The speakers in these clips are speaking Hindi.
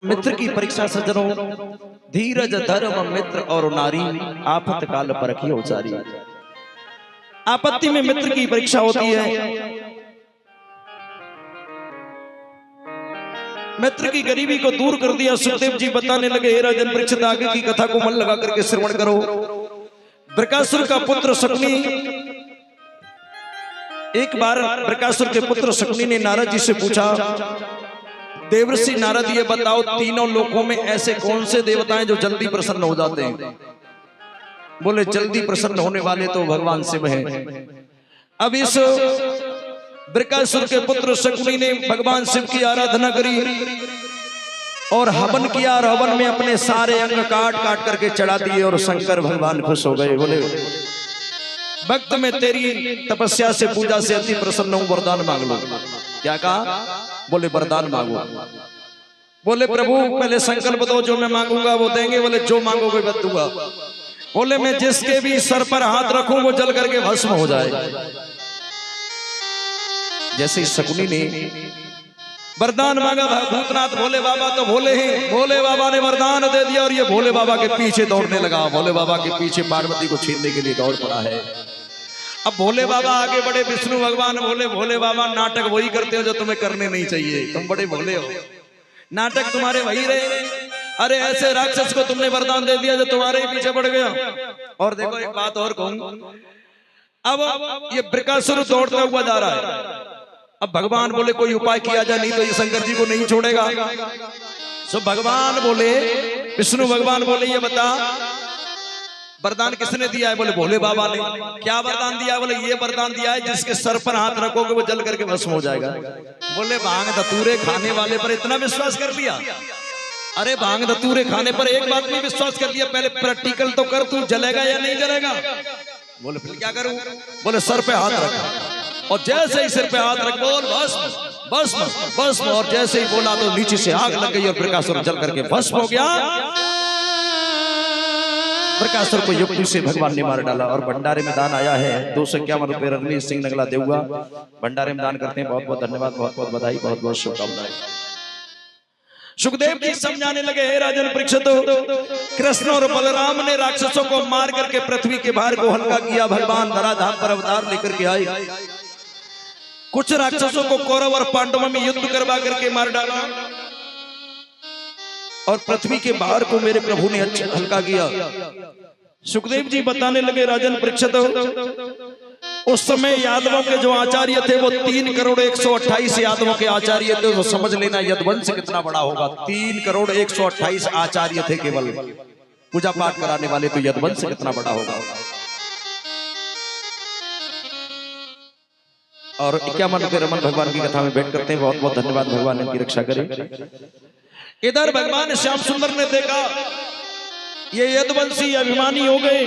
मित्र की परीक्षा सज्जनों, धीरज धर्म मित्र और नारी, आफत काल परखियो उचारी। आपत्ति में मित्र की परीक्षा होती है। मित्र की गरीबी को दूर कर दिया। सुखदेव जी बताने लगे, हे राजन परीक्षित, आगे की कथा को मन लगा करके श्रवण करो। बृकासुर का पुत्र शकुनी, एक बार बृकासुर के पुत्र शकुनी ने नारद जी से पूछा, देवर्षि नारद, ये बताओ तीनों लोकों में ऐसे कौन से देवता हैं जो जल्दी प्रसन्न हो जाते हैं? बोले, जल्दी प्रसन्न होने वाले तो भगवान शिव हैं। अब इस बृकासुर के पुत्र शकुनी ने भगवान शिव की आराधना करी और हवन किया, और हवन में अपने सारे अंग काट काट करके चढ़ा दिए और शंकर भगवान खुश हो गए। बोले, भक्त में तेरी तपस्या से, पूजा से अति प्रसन्न हूं, वरदान मांग लो। क्या कहा? बोले, वरदान मांगो। बोले, प्रभु पहले संकल्प दो, जो मैं मांगूंगा वो देंगे। बोले, जो मांगोगे मैं दूंगा। बोले, मैं जिसके भी सर पर हाथ रखूं वो जल करके भस्म हो जाए। जैसे शकुनी ने वरदान मांगा, भूतनाथ भोले बाबा तो भोले हैं, भोले बाबा ने वरदान दे दिया और ये भोले बाबा के पीछे दौड़ने लगा। भोले बाबा के पीछे पार्वती को छीनने के लिए दौड़ पड़ा है। अब भोले बाबा आगे बढ़े, विष्णु भगवान बोले, भोले बाबा नाटक वही करते हो जो तुम्हें करने नहीं चाहिए, तुम बड़े भोले हो, नाटक तुम्हारे वही रहे। अरे ऐसे राक्षस को तुमने वरदान दे दिया जो तुम्हारे ही पीछे पड़ गया। और देखो, एक बात और कहूं, अब ये बृकासुर दौड़ता हुआ जा रहा है। अब भगवान बोले, कोई उपाय किया जाए, नहीं तो ये शंकर जी को नहीं छोड़ेगा। सो भगवान बोले, विष्णु भगवान बोले, ये बता वरदान किसने दिया है? बोले, भोले बाबा ने। क्या वरदान दिया? बोले, ये वरदान दिया है जिसके सर पर हाथ रखोगे वो जल करके भस्म हो जाएगा। बोले, भांग धतूरे खाने वाले पर इतना विश्वास कर लिया? अरे भांग धतूरे खाने पर एक बात में विश्वास कर लिया, पहले प्रैक्टिकल तो कर, तू जलेगा या नहीं जलेगा? बोले, फिर क्या करूं? बोले, सर पे हाथ रख, और जैसे ही सिर पे हाथ रख, बोल भस्म भस्म भस्म, और जैसे ही बोला तो नीचे से आग लग गई और बृकासुर जल करके भस्म हो गया। बृकासुर को युक्ति से भगवान ने मार डाला। और भंडारे में दान आया है 251 रुपए। रणवीर सिंह नगला देऊगा भंडारे में दान करते हैं। बहुत बहुत धन्यवाद, बहुत बहुत बधाई, बहुत बहुत शुभकामनाएं। सुखदेव जी समझाने लगे, हे राजन परीक्षित, कृष्ण और बलराम ने राक्षसों को मार करके पृथ्वी के भार को हल्का किया। भगवान धराधाम पर अवतार लेकर के आए। कुछ राक्षसों को कौरव और पांडवों में युद्ध करवा करके मार डाला और पृथ्वी के भार को मेरे प्रभु ने अच्छा हल्का किया। सुखदेव जी बताने लगे, राजन परीक्षित, उस समय यादवों के जो आचार्य थे वो 3,128,00,000 यादवों के आचार्य थे। तो समझ लेना यदुवंश कितना बड़ा होगा। 3,128,00,000 आचार्य थे केवल, पूजा पाठ कराने वाले, तो यदुवंश कितना बड़ा होगा। और 51 रुपए रमन भगवान की कथा में भेंट करते हैं। बहुत बहुत धन्यवाद, भगवान इनकी रक्षा करे। इधर भगवान श्याम सुंदर ने देखा ये यदुवंशी अभिमानी हो गए,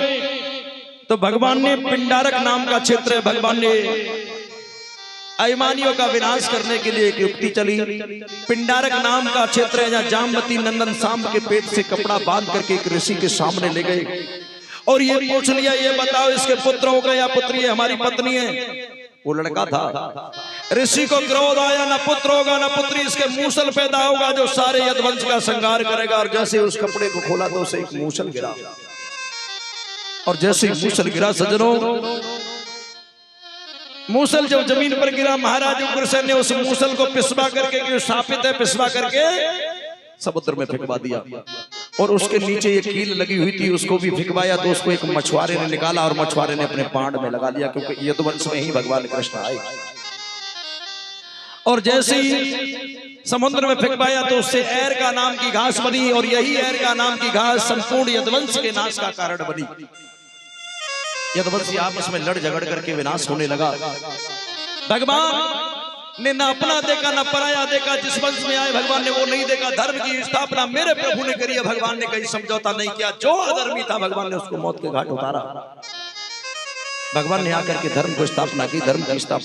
तो भगवान ने पिंडारक नाम का क्षेत्र है, भगवान ने अभिमानियों का विनाश करने के लिए एक युक्ति चली। पिंडारक नाम का क्षेत्र है जहाँ जामवती नंदन सांब के पेट से कपड़ा बांध करके एक ऋषि के सामने ले गए और ये पूछ लिया, ये बताओ इसके पुत्र होगा या पुत्री है? हमारी पत्नी है। वो लड़का था। ऋषि को क्रोध आया, न पुत्र होगा न पुत्री, इसके मूसल पैदा होगा जो सारे यदुवंश का संहार करेगा। और जैसे उस कपड़े को खोला तो उसे एक मूसल गिरा, और जैसे ही मूसल गिरा सज्जनों, मूसल जब जमीन पर गिरा, महाराज उग्रसेन ने उस मूसल को पिसवा करके, जो शापित है, पिसवा करके समुद्र में फेंकवा दिया। और उसके नीचे एक कील लगी हुई थी, उसको भी फेंकवाया। तो उसको एक मछुआरे ने निकाला और मछुआरे ने अपने पांड में लगा लिया, क्योंकि यदुवंश में ही भगवान कृष्ण आए। और जैसे ही समुद्र में फेंकवाया तो उससे एर का नाम की घास बनी, और यही एर का नाम की घास संपूर्ण यदुवंश के नाश का कारण बनी। यदुवंशी आपस में लड़ झगड़ करके विनाश होने लगा। भगवान ने ना अपना देखा ना पराया देखा। जिस वंश में आए भगवान ने वो नहीं देखा। धर्म की स्थापना मेरे प्रभु ने करी है, भगवान ने कहीं समझौता नहीं किया। जो अधर्मी था भगवान ने उसको मौत के घाट उतारा। भगवान ने आकर के धर्म को स्थापना की, धर्म की स्थापना